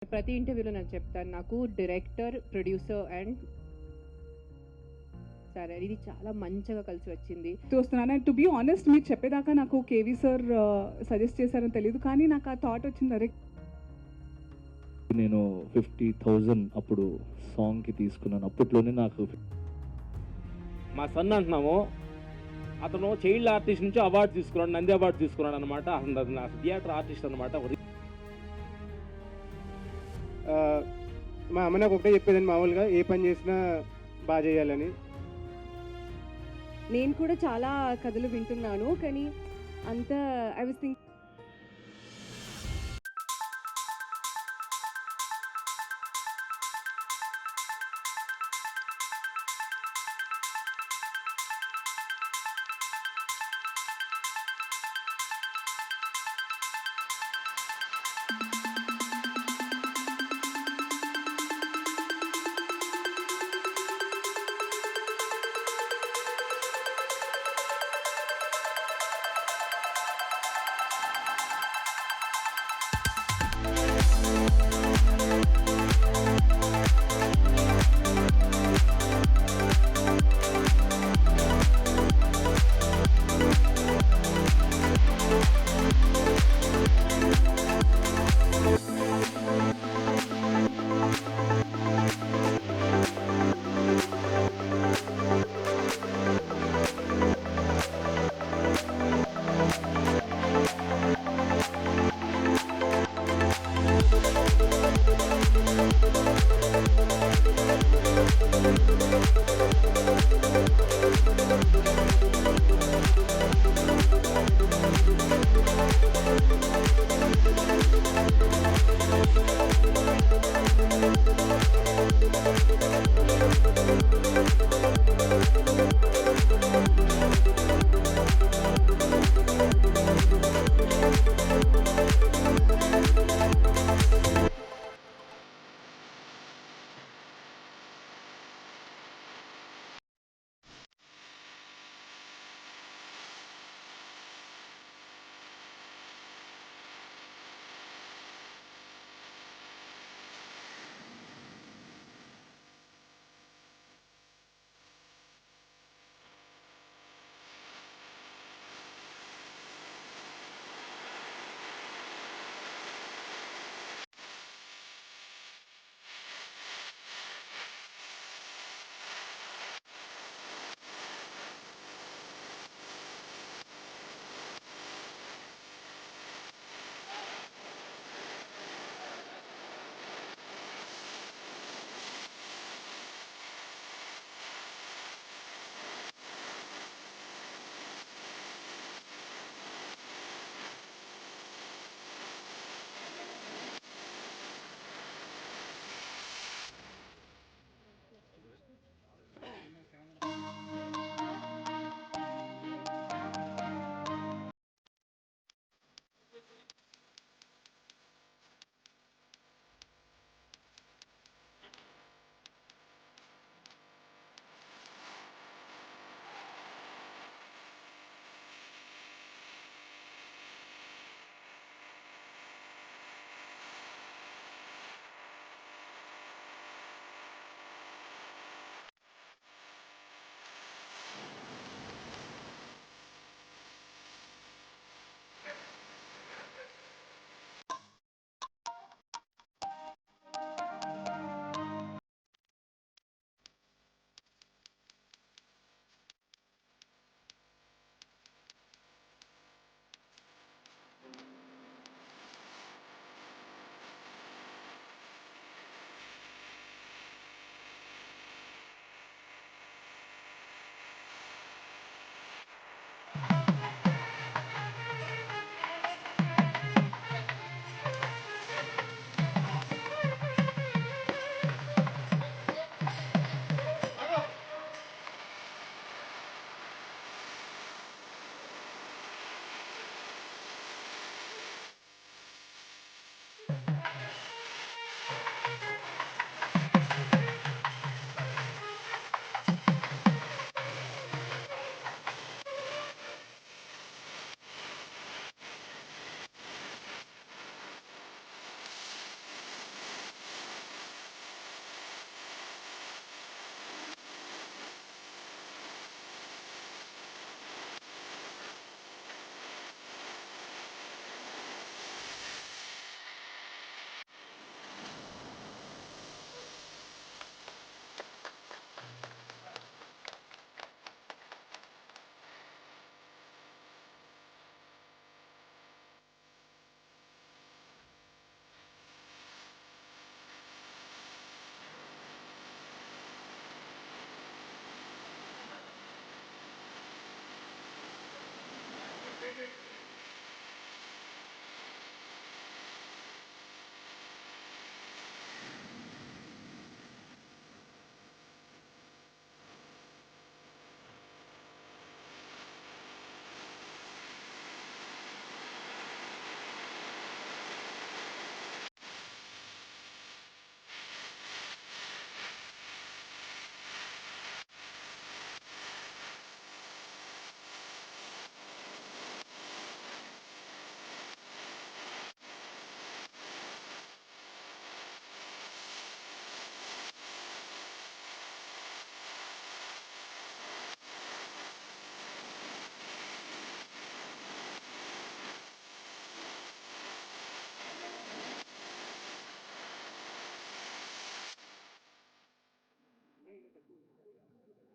ప్రతి ఇంటర్వ్యూలో నేను చెప్తాను, నాకు డైరెక్టర్, ప్రొడ్యూసర్ అండ్ సరే ఇది చాలా మంచిగా కలిసి వచ్చింది. చూస్తున్నాను. అండ్ టు బీ ఆనెస్ట్, మీరు చెప్పేదాకా నాకు కేవీ సార్ సజెస్ట్ చేశారని తెలియదు, కానీ నాకు ఆ థాట్ వచ్చింది. అరే, నేను 50,000 అప్పుడు సాంగ్కి తీసుకున్నాను. అప్పట్లోనే నాకు మా సన్ అంటున్నాము, అతను చైల్డ్ ఆర్టిస్ట్ నుంచి అవార్డు తీసుకున్నాడు, నంది అవార్డు తీసుకున్నాడు అనమాట. అసలు నా థియేటర్ ఆర్టిస్ట్ అనమాట. మా అమ్మ నాకు ఒకటే చెప్పేదని, మామూలుగా ఏ పని చేసినా బాగా చేయాలని. నేను కూడా చాలా కథలు వింటున్నాను, కానీ అంత ఐ వాస్ థింక్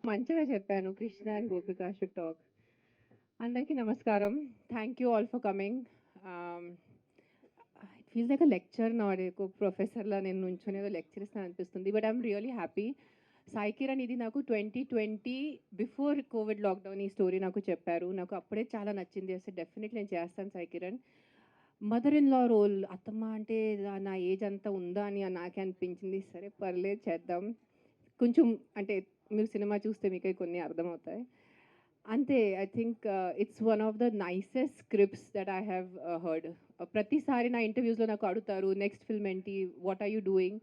మంచిగా చెప్పాను. Krishna and Gopika should talk. అందరికీ నమస్కారం. Thank you all for coming. It feels like a lecture నా ఒక ప్రొఫెసర్లా నేను నుంచొని ఏదో లెక్చర్ ఇస్తాను అనిపిస్తుంది. But I'm really happy. Sai Kiran ఇది నాకు 2020 బిఫోర్ కోవిడ్ లాక్డౌన్ ఈ స్టోరీ నాకు చెప్పారు. నాకు అప్పుడే చాలా నచ్చింది. అసలు డెఫినెట్లీ నేను చేస్తాను Sai Kiran. Mother in law role అత్తమ్మ అంటే నా ఏజ్ అంతా ఉందా అని నాకే అనిపించింది. సరే పర్లేదు చేద్దాం. కొంచెం అంటే మీరు సినిమా చూస్తే మీకు కొన్ని అర్థమవుతాయి అంతే. I think it's one of the nicest scripts that I have heard. ప్రతిసారి నా ఇంటర్వ్యూస్లో నాకు అడుగుతారు నెక్స్ట్ ఫిల్మ్ ఏంటి, వాట్ ఆర్ యూ డూయింగ్.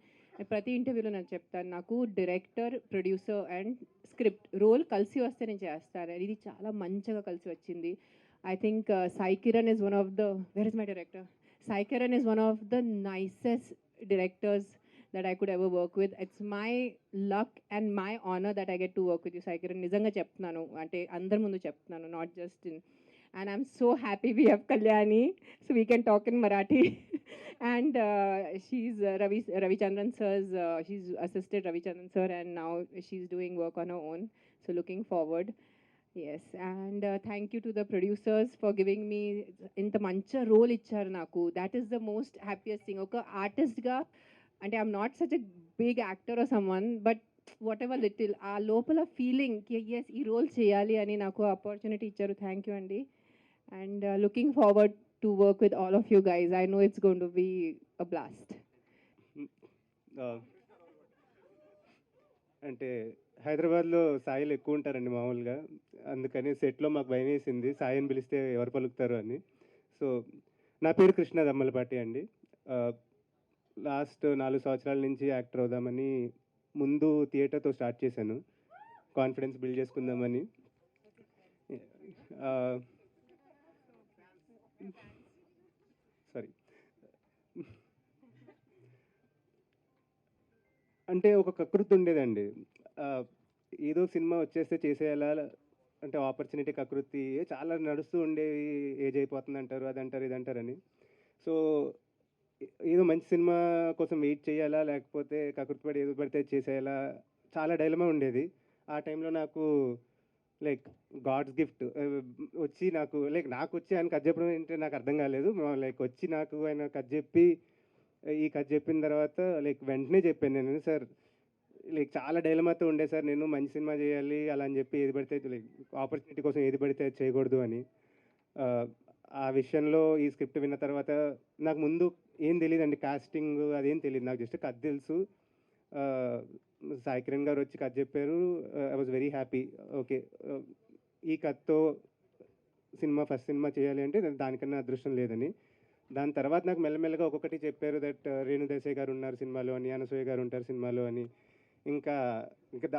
ప్రతి ఇంటర్వ్యూలో నేను చెప్తాను నాకు director, producer and script role కలిసి వస్తే నేను చేస్తాను. ఇది చాలా మంచిగా కలిసి వచ్చింది. I think Sai Kiran is one of the, where is my director? Sai Kiran is one of the nicest directors that I could ever work with. It's my luck and my honor that I get to work with you, Sai Kiran. Nizanga cheptunanu, ante andar mundu cheptunanu, not just in. And I'm so happy we have Kalyani, so we can talk in Marathi. And she's Ravi Chandran sir's, she's assisted Ravi Chandran sir, and now she's doing work on her own. So looking forward. Yes, and thank you to the producers for giving me ఇంత మంచి role ఇచ్చారు నాకు. That is the most happiest thing. ఒక ఆర్టిస్ట్గా అంటే I'm not such a big actor or someone, but whatever little ఆ లోపల feeling yes ఈ రోల్ చేయాలి అని నాకు ఆపర్చునిటీ ఇచ్చారు. థ్యాంక్ యూ అండి. And looking forward to work with all of you guys. I know it's going to be a blast. అంటే హైదరాబాద్లో సాయిలు ఎక్కువ ఉంటారండి మామూలుగా. అందుకని సెట్లో మాకు భయం వేసింది సాయిని పిలిస్తే ఎవరు పలుకుతారు అని. సో నా పేరు కృష్ణ దమ్మలపాటి అండి. లాస్ట్ 4 సంవత్సరాల నుంచి యాక్టర్ అవుదామని ముందు థియేటర్తో స్టార్ట్ చేశాను, కాన్ఫిడెన్స్ బిల్డ్ చేసుకుందామని. సారీ, అంటే ఒక కకృతి ఉండేదండి. ఏదో సినిమా వచ్చేస్తే చేసేయాలా అంటే ఆపర్చునిటీ కకృతి చాలా నడుస్తూ ఉండేవి. ఏజ్ అయిపోతుంది అంటారు, అదంటారు ఇదంటారని. సో ఏదో మంచి సినిమా కోసం వెయిట్ చేయాలా లేకపోతే కకృతి పడి ఏదో పడితే చేసేయాలా, చాలా డైలమా ఉండేది. ఆ టైంలో నాకు లైక్ గాడ్స్ గిఫ్ట్ వచ్చి నాకు వచ్చి ఆయన కథ చెప్పడం ఏంటంటే నాకు అర్థం కాలేదు. లైక్ వచ్చి నాకు ఆయన కథ చెప్పి ఈ కథ చెప్పిన తర్వాత వెంటనే చెప్పాను నేను, సార్ చాలా డైలమాతో ఉండే సార్, నేను మంచి సినిమా చేయాలి అలా అని చెప్పి ఏది పడితే ఆపర్చునిటీ కోసం ఏది పడితే చేయకూడదు అని. ఆ విషయంలో ఈ స్క్రిప్ట్ విన్న తర్వాత నాకు ముందు ఏం తెలియదండి, కాస్టింగ్ అదేం తెలియదు, నాకు జస్ట్ కథ తెలుసు. సాయి కిరణ్ గారు వచ్చి కథ చెప్పారు. I was very happy. Okay, ఈ కథతో ఫస్ట్ సినిమా చేయాలి అంటే దానికన్నా అదృష్టం లేదని. దాని తర్వాత నాకు మెల్లమెల్లగా ఒక్కొక్కటి చెప్పారు. దట్ రేణు దేశాయ్ గారు ఉన్నారు సినిమాలో అని, అనసూయ గారు ఉంటారు సినిమాలో అని. ఇంకా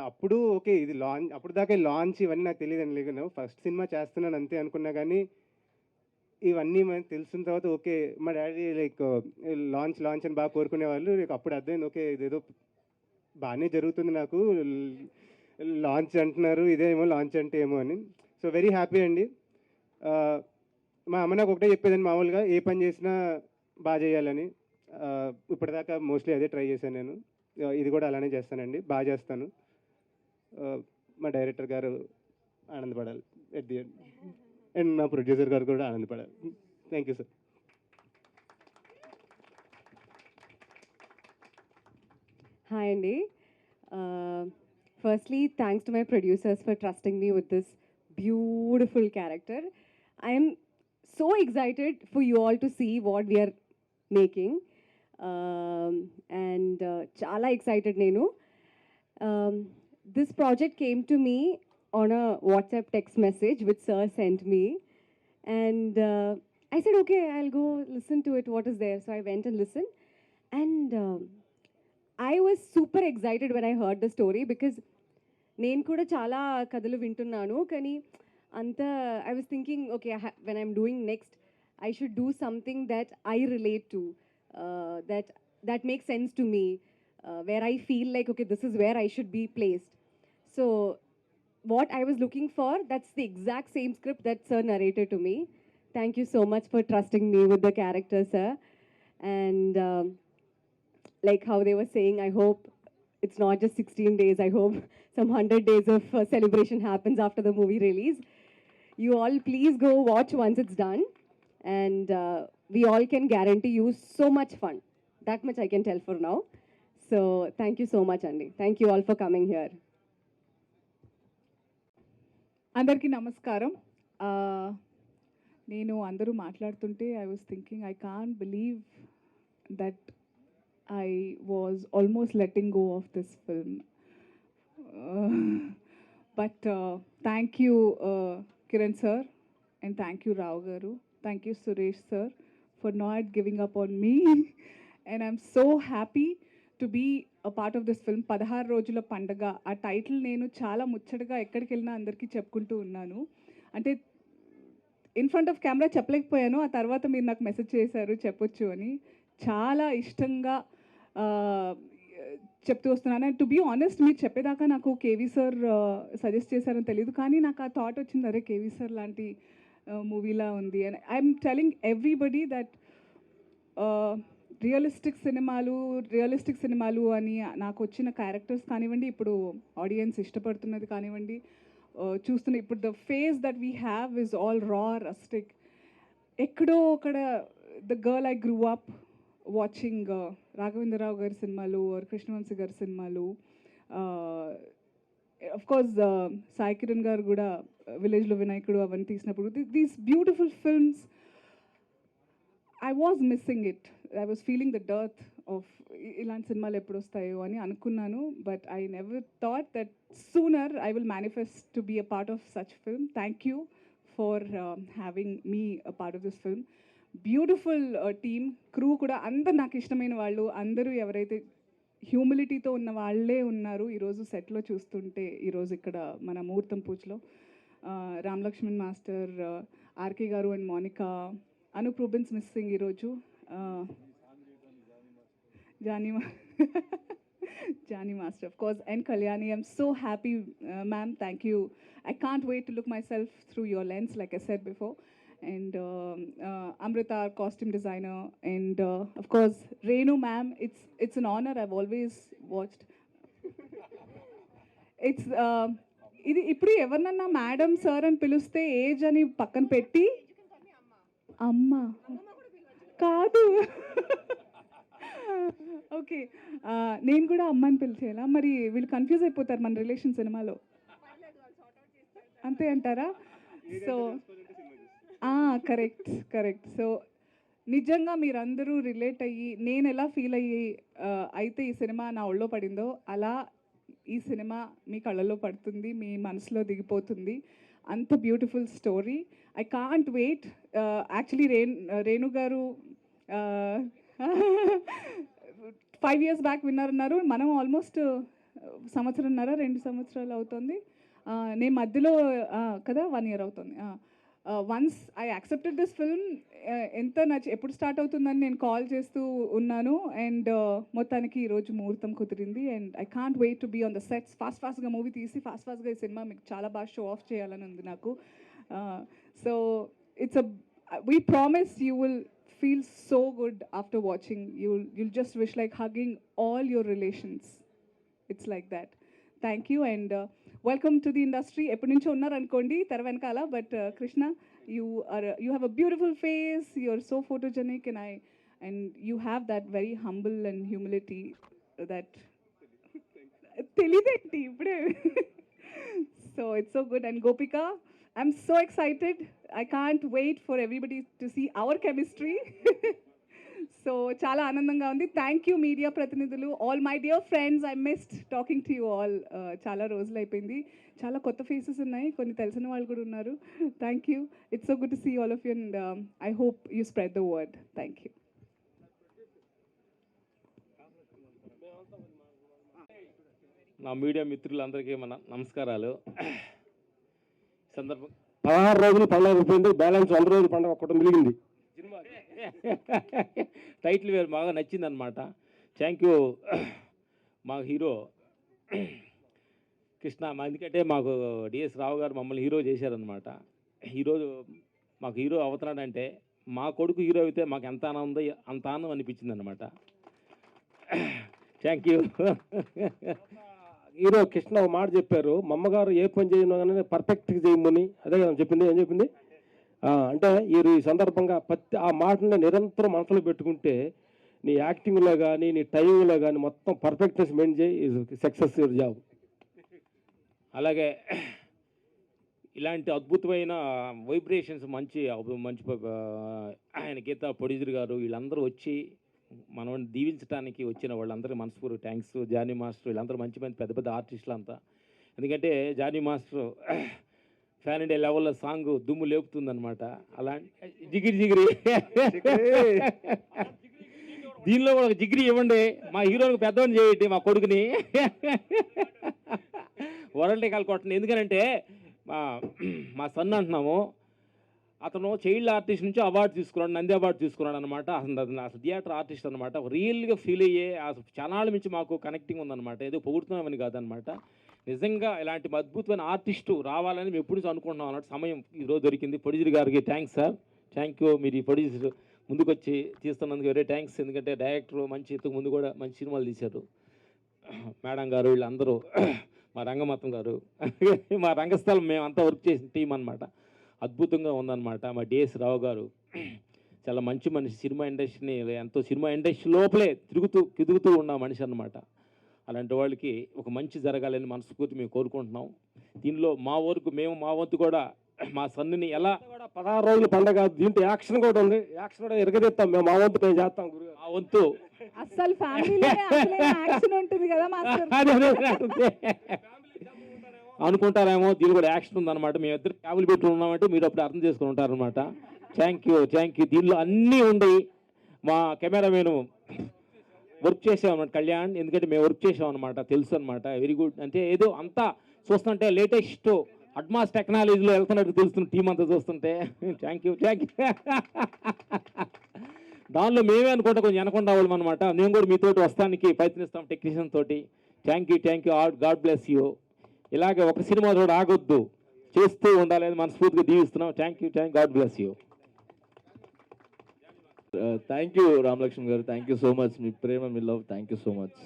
అప్పుడు ఓకే ఇది లాంచ్, అప్పుడు దాకా లాంచ్ ఇవన్నీ నాకు తెలియదండి. లేదు ఫస్ట్ సినిమా చేస్తున్నాను అంతే అనుకున్నా. కానీ ఇవన్నీ మనకు తెలిసిన తర్వాత ఓకే, మా డాడీ లాంచ్ అని బాగా కోరుకునేవాళ్ళు. అప్పుడు అర్థమైంది ఓకే ఇదేదో బాగానే జరుగుతుంది, నాకు లాంచ్ అంటున్నారు, ఇదేమో లాంచ్ అంటే ఏమో అని. సో వెరీ హ్యాపీ అండి. మా అమ్మ నాకు ఒకటే చెప్పేదండి, మామూలుగా ఏ పని చేసినా బాగా చేయాలని. ఇప్పటిదాకా మోస్ట్లీ అదే ట్రై చేశాను నేను. ఇది కూడా అలానే చేస్తానండి, బాగా చేస్తాను. మా డైరెక్టర్ గారు ఆనందపడాలి ఎట్ ది ఎండ్, అండ్ మా ప్రొడ్యూసర్ గారు కూడా ఆనందపడాలి. Thank you sir. Hi, Andy. Firstly, thanks to my producers for trusting me with this beautiful character. I am so excited for you all to see what we are making. And chala excited nenu. This project came to me on a WhatsApp text message which sir sent me. And I said, okay, I'll go listen to it. What is there? So I went and listened. And I was super excited when I heard the story because నేను కూడా చాలా కథలు వింటున్నాను. కానీ అంత I was thinking okay when I'm doing next I should do something that I relate to, that makes sense to me, where I feel like okay this is where I should be placed. So what I was looking for, that's the exact same script that sir narrated to me. Thank you so much for trusting me with the character, sir. And like how they were saying, I hope it's not just 16 days. I hope some 100 days of celebration happens after the movie release. You all please go watch once it's done, and we all can guarantee you so much fun. That much I can tell for now. So thank you so much, Andy. Thank you all for coming here. అందరికీ నమస్కారం. నేను అందరూ మాట్లాడుతుంటే I was thinking I can't believe that I was almost letting go of this film. But thank you Kiran sir, and thank you Rao గారు, thank you Suresh sir for not giving up on me. And I'm so happy to be a part of this film. 16 రోజుల పండగ, ఆ title నేను చాలా ముచ్చటగా ఎక్కడికి వెళ్ళినా అందరికీ చెప్పుకుంటూ ఉన్నాను. అంటే ఇన్ ఫ్రంట్ ఆఫ్ కెమెరా చెప్పలేకపోయాను, ఆ తర్వాత మీరు నాకు మెసేజ్ చేశారు చెప్పొచ్చు అని. చాలా ఇష్టంగా చెప్తూ వస్తున్నాను. అండ్ టు బీ ఆనెస్ట్, మీరు చెప్పేదాకా నాకు కేవీ సార్ సజెస్ట్ చేశారని తెలియదు, కానీ నాకు ఆ థాట్ వచ్చింది, అరే కేవీ సార్ లాంటి మూవీలా ఉంది. And I'm telling everybody that realistic సినిమాలు అని నాకు వచ్చిన క్యారెక్టర్స్ కానివ్వండి, ఇప్పుడు ఆడియన్స్ ఇష్టపడుతున్నది కానివ్వండి, చూస్తున్న ఇప్పుడు the face that we have is all రా రస్టిక్. ఎక్కడో అక్కడ the girl I grew up watching Raghavendra Rao గారి సినిమాలు ఆర్ కృష్ణవంశీ గారి సినిమాలు, అఫ్ కోర్స్ సాయి కిరణ్ గారు కూడా విలేజ్లో వినాయకుడు అవన్నీ తీసినప్పుడు these beautiful films I was missing it. I was feeling the dearth of ఇలాంటి సినిమాలు ఎప్పుడు వస్తాయో అని అనుకున్నాను. But I never thought that sooner I will manifest to be a part of such film. Thank you for having me a part of this film. Beautiful team, crew కూడా అందరు నాకు ఇష్టమైన వాళ్ళు, అందరూ ఎవరైతే హ్యూమిలిటీతో ఉన్న వాళ్ళే ఉన్నారు ఈరోజు సెట్లో చూస్తుంటే. ఈరోజు ఇక్కడ మన ముహూర్తం పూజలో రామ్ లక్ష్మణ్ మాస్టర్, ఆర్కే గారు and Monica, Anup Rubens missing ఈరోజు, Jani master of course, and Kalyani. I'm so happy ma'am, thank you. I can't wait to look myself through your lens like I said before. And Amrita, costume designer, and of course Renu ma'am. It's an honour. I've always watched. It's ఇది ఇప్పుడు ఎవరినన్నా madam sir అని పిలిస్తే age అని పక్కన పెట్టి అమ్మ కాదు, ఓకే, నేను కూడా అమ్మని పిలిచేలా? మరి వీళ్ళు కన్ఫ్యూజ్ అయిపోతారు మన రిలేషన్ సినిమాలో, అంతే అంటారా? So correct. సో నిజంగా మీరందరూ రిలేట్ అయ్యి, నేను ఎలా ఫీల్ అయ్యి అయితే ఈ సినిమా నా ఒళ్ళో పడిందో, అలా ఈ సినిమా మీ కళ్ళలో పడుతుంది, మీ మనసులో దిగిపోతుంది. అంత beautiful story. I can't wait. Actually Renu garu 5 years back విన్నారన్నారు. మనం ఆల్మోస్ట్ 2 సంవత్సరాలు అవుతుంది. నేను మధ్యలో కదా 1 year అవుతుంది. Once I accepted this film, ఎంత ఎప్పుడు స్టార్ట్ అవుతుందని నేను కాల్ చేస్తూ ఉన్నాను. అండ్ మొత్తానికి ఈరోజు ముహూర్తం కుదిరింది. And I can't wait to be on the sets. ఫాస్ట్గా మూవీ తీసి ఫాస్ట్గా ఈ సినిమా మీకు చాలా బాగా షో ఆఫ్ చేయాలని ఉంది నాకు. So it's we promise you will feel so good after watching. You'll just wish like hugging all your relations. It's like that. Thank you, and welcome to the industry. ఎప్పటి నుంచో ఉన్నారు అనుకోండి తెర వెనకాల, but Krishna, you have a beautiful face, you're so photogenic, and you have that very humble and humility that తెలియదేంటి ఇప్పుడే. So it's so good. And Gopika, I'm so excited. I can't wait for everybody to see our chemistry. So చాలా ఆనందంగా ఉంది. Thank you media ప్రతినిధులు, all my dear friends. I missed talking to you all. చాలా రోజులు అయిపోయింది. చాలా కొత్త faces ఉన్నాయి, కొన్ని తెలిసిన వాళ్ళు కూడా ఉన్నారు. Thank you. It's so good to see all of you, and I hope you spread the word. Thank you. నా మీడియా మిత్రులందరికీ మన నమస్కారాలు. సందర్భం 16 రోజులు పండుగ అయిపోయింది, బ్యాలెన్స్ 100 రోజులు పండుగ ఒక్కటి మిగిలింది. సినిమా టైటిల్ వేరు బాగా నచ్చింది అనమాట. థ్యాంక్ యూ మా హీరో కృష్ణ. ఎందుకంటే మాకు డిఎస్ రావు గారు మమ్మల్ని హీరో చేశారనమాట. ఈరోజు మాకు హీరో అవుతున్నాడంటే, మా కొడుకు హీరో అయితే మాకు ఎంత ఆనందం అనిపించింది అనమాట. Thank you. హీరో కృష్ణ ఒక మాట చెప్పారు, మా అమ్మగారు ఏ పని చేయను కానీ పర్ఫెక్ట్గా చేయమని. అదే కదా చెప్పింది, ఏం చెప్పింది? అంటే ఈ సందర్భంగా ఆ మాటని నిరంతరం మనసులో పెట్టుకుంటే నీ యాక్టింగ్లో కానీ నీ టైమింగ్లో కానీ మొత్తం పర్ఫెక్ట్నెస్ మెయింటైన్ చేయి, సక్సెస్ యువర్ జాబ్. అలాగే ఇలాంటి అద్భుతమైన వైబ్రేషన్స్ మంచి మంచి ఆయన గీత ప్రొడ్యూసర్ గారు వీళ్ళందరూ వచ్చి మనం దీవించడానికి వచ్చిన వాళ్ళందరికీ మనస్ఫూర్తి థ్యాంక్స్. జానీ మాస్టర్ వీళ్ళందరూ మంచి మంచి పెద్ద పెద్ద ఆర్టిస్టులు అంతా. ఎందుకంటే జానీ మాస్టర్ ఫ్యాన్ ఇండియా లెవెల్లో సాంగ్ దుమ్ము లేపుతుందనమాట. అలాంటి జిగిరి జిగిరి దీనిలో కూడా ఒక జిగిరి ఇవ్వండి, మా హీరోకి పెద్దవని చేయండి, మా కొడుకుని వరల్డ్ రికార్డ్ కొట్టండి. ఎందుకనంటే మా సన్ అంటున్నాము, అతను చైల్డ్ ఆర్టిస్ట్ నుంచి అవార్డు తీసుకున్నాడు, నంది అవార్డు తీసుకున్నాడు అనమాట. అసలు థియేటర్ ఆర్టిస్ట్ అనమాట. రియల్గా ఫీల్ అయ్యే అసలు ఛానల్ నుంచి మాకు కనెక్టింగ్ ఉందన్నమాట. ఏదో పొగుడుతున్నామని కాదనమాట. నిజంగా ఇలాంటి అద్భుతమైన ఆర్టిస్టు రావాలని మేము ఎప్పుడు అనుకుంటున్నాం అన్నట్టు సమయం ఈరోజు దొరికింది. ప్రొడ్యూసర్ గారికి థ్యాంక్స్ సార్, థ్యాంక్ యూ. మీరు ఈ ప్రొడ్యూసర్ ముందుకు వచ్చి తీస్తున్నందుకు వెరీ థ్యాంక్స్. ఎందుకంటే డైరెక్టర్ మంచి ఇంతకు ముందు కూడా మంచి సినిమాలు తీశారు. మేడం గారు వీళ్ళందరూ, మా రంగమతం గారు, మా రంగస్థలం మేమంతా వర్క్ చేసిన టీం అనమాట. అద్భుతంగా ఉందన్నమాట. మా డిఎస్ రావు గారు చాలా మంచి మనిషి. సినిమా ఇండస్ట్రీని ఎంతో సినిమా ఇండస్ట్రీ లోపలే తిరుగుతూ ఉన్న మనిషి అన్నమాట. అలాంటి వాళ్ళకి ఒక మంచి జరగాలని మనస్ఫూర్తి మేము కోరుకుంటున్నాం. దీనిలో మా వంతు కూడా మా సన్నుని ఎలా 16 రోజుల పండగ, దీంట్లో యాక్షన్ కూడా ఉంది. యాక్షన్ కూడా ఎరగదీస్తాం మేము, మా వంతు మేము చేస్తాం గురు. మా వంతు అసలు ఫ్యామిలీలో యాక్షన్ ఉంటుంది కదా మాస్టర్. అనుకుంటారేమో, దీని కూడా యాక్షన్ ఉందన్నమాట. మేము ఇద్దరు ఫ్యామిలీ పెట్టి ఉన్నామంటే మీరు అప్పుడు అర్థం చేసుకుని ఉంటారనమాట. Thank you. దీనిలో అన్నీ ఉండి మా కెమెరామెన్ వర్క్ చేసామన్నమాట కళ్యాణ్. ఎందుకంటే మేము వర్క్ చేసామన్నమాట, తెలుసు అనమాట. Very good. అంటే ఏదో అంతా చూస్తుంటే లేటెస్ట్ అడ్వాన్స్ టెక్నాలజీలో వెళ్తున్నట్టు తెలుస్తుంది టీం అంతా చూస్తుంటే. Thank you. దానిలో మేమే అనుకుంటా కొంచెం వెనకుండా అవ్వడం అనమాట. మేము కూడా మీతోటి వస్తానికి ప్రయత్నిస్తాం టెక్నీషియన్ తోటి. Thank you. God bless you. ఇలాగే ఒక సినిమా కూడా ఆగొద్దు, చేస్తూ ఉండాలని మనస్ఫూర్తిగా దీవిస్తున్నాం. Thank you. God bless you. Thank you Ramlaxman గారు, థ్యాంక్ యూ సో మచ్. మీ ప్రేమ, మీ love, thank you so much.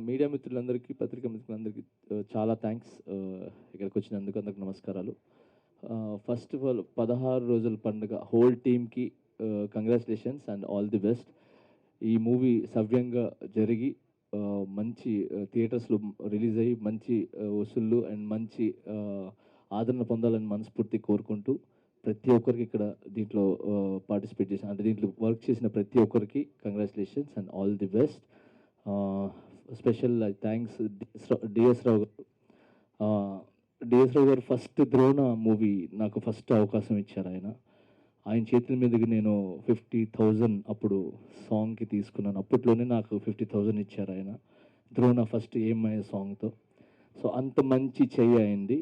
Media మిత్రులందరికీ, పత్రికా మిత్రులందరికీ చాలా థ్యాంక్స్ ఇక్కడికి వచ్చినందుకు. అందరికి నమస్కారాలు. ఫస్ట్ ఆఫ్ ఆల్ 16 రోజుల పండుగ హోల్ టీమ్కి congratulations and all the best. ఈ మూవీ సవ్యంగా జరిగి మంచి థియేటర్స్లో రిలీజ్ అయ్యి మంచి వసూళ్ళు అండ్ మంచి ఆదరణ పొందాలని మనస్ఫూర్తి కోరుకుంటూ, ప్రతి ఒక్కరికి ఇక్కడ దీంట్లో పార్టిసిపేట్ చేసిన, అంటే దీంట్లో వర్క్ చేసిన ప్రతి ఒక్కరికి congratulations and all the best. Special thanks DS Rao గారు. ఫస్ట్ ద్రోణ మూవీ నాకు ఫస్ట్ అవకాశం ఇచ్చారు ఆయన చేతుల మీదకి నేను 50,000 అప్పుడు సాంగ్కి తీసుకున్నాను. అప్పట్లోనే నాకు 50,000 ఇచ్చారు ఆయన, ద్రోణ ఫస్ట్ ఏమయ్యే సాంగ్తో. సో అంత మంచి చెయ్యి అయింది,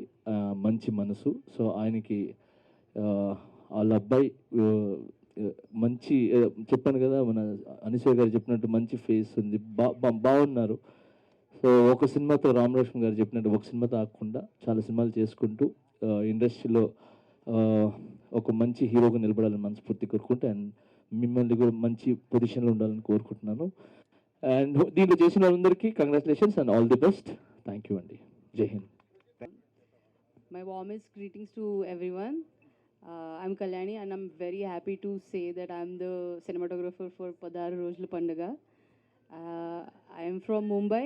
మంచి మనసు. సో ఆయనకి వాళ్ళ అబ్బాయి మంచి, చెప్పాను కదా మన అనసూయ గారు చెప్పినట్టు మంచి ఫేస్ ఉంది, బాగున్నారు. సో ఒక సినిమాతో రామలక్ష్మణ్ గారు చెప్పినట్టు ఒక సినిమాతో ఆగకుండా చాలా సినిమాలు చేసుకుంటూ ఇండస్ట్రీలో ఒక మంచి హీరోగా నిలబడాలని మనస్ఫూర్తి కోరుకుంటూ, అండ్ మిమ్మల్ని కూడా మంచి పొజిషన్లో ఉండాలని కోరుకుంటున్నాను. అండ్ దీంట్లో చేసిన వాళ్ళందరికీ congratulations and all the best. Thank you అండి. జై Hind. My warmest greetings to everyone. I'm Kalyani and I'm very happy to say that I'm the cinematographer for 16 Rojlu Pandaga. I am from Mumbai,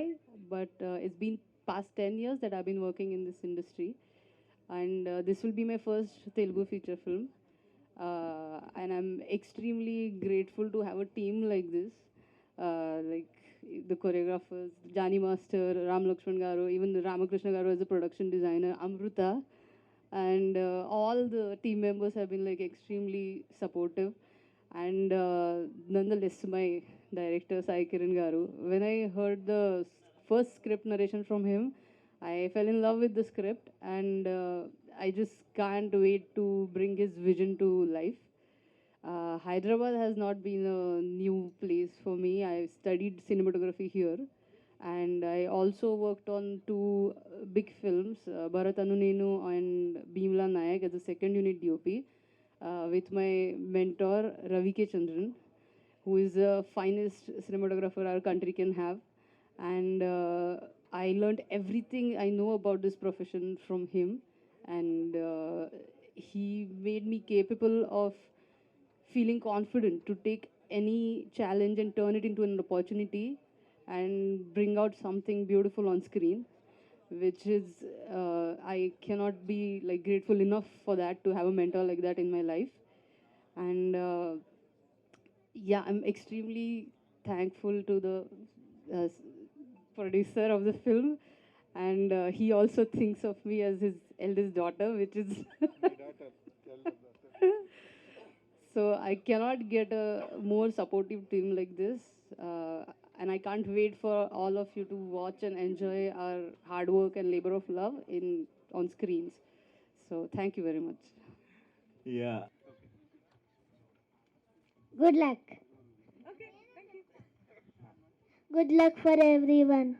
but it's been past 10 years that I've been working in this industry. And this will be my first Telugu feature film. And I'm extremely grateful to have a team like this. Like the choreographers, Jani Master, Ram Lakshman Garu, even Ramakrishna Garu as a production designer, Amruta, and all the team members have been like extremely supportive. And nonetheless, my director Sai Kiran Garu, when I heard the first script narration from him, I fell in love with the script, and I just can't wait to bring his vision to life. Hyderabad has not been a new place for me. I studied cinematography here, and I also worked on 2 big films, Bharat Anu Nenu and Bhimla Nayak as a second unit DOP. with my mentor Ravi K. Chandran, who is the finest cinematographer our country can have. And I learned everything I know about this profession from him. And he made me capable of feeling confident to take any challenge and turn it into an opportunity and bring out something beautiful on screen, which is I cannot be like grateful enough for that, to have a mentor like that in my life. And yeah, I'm extremely thankful to the uh, producer of the film, and he also thinks of me as his eldest daughter, which is so I cannot get a more supportive team like this. And I can't wait for all of you to watch and enjoy our hard work and labor of love on screens. So thank you very much. Yeah. Good luck. Good luck for everyone.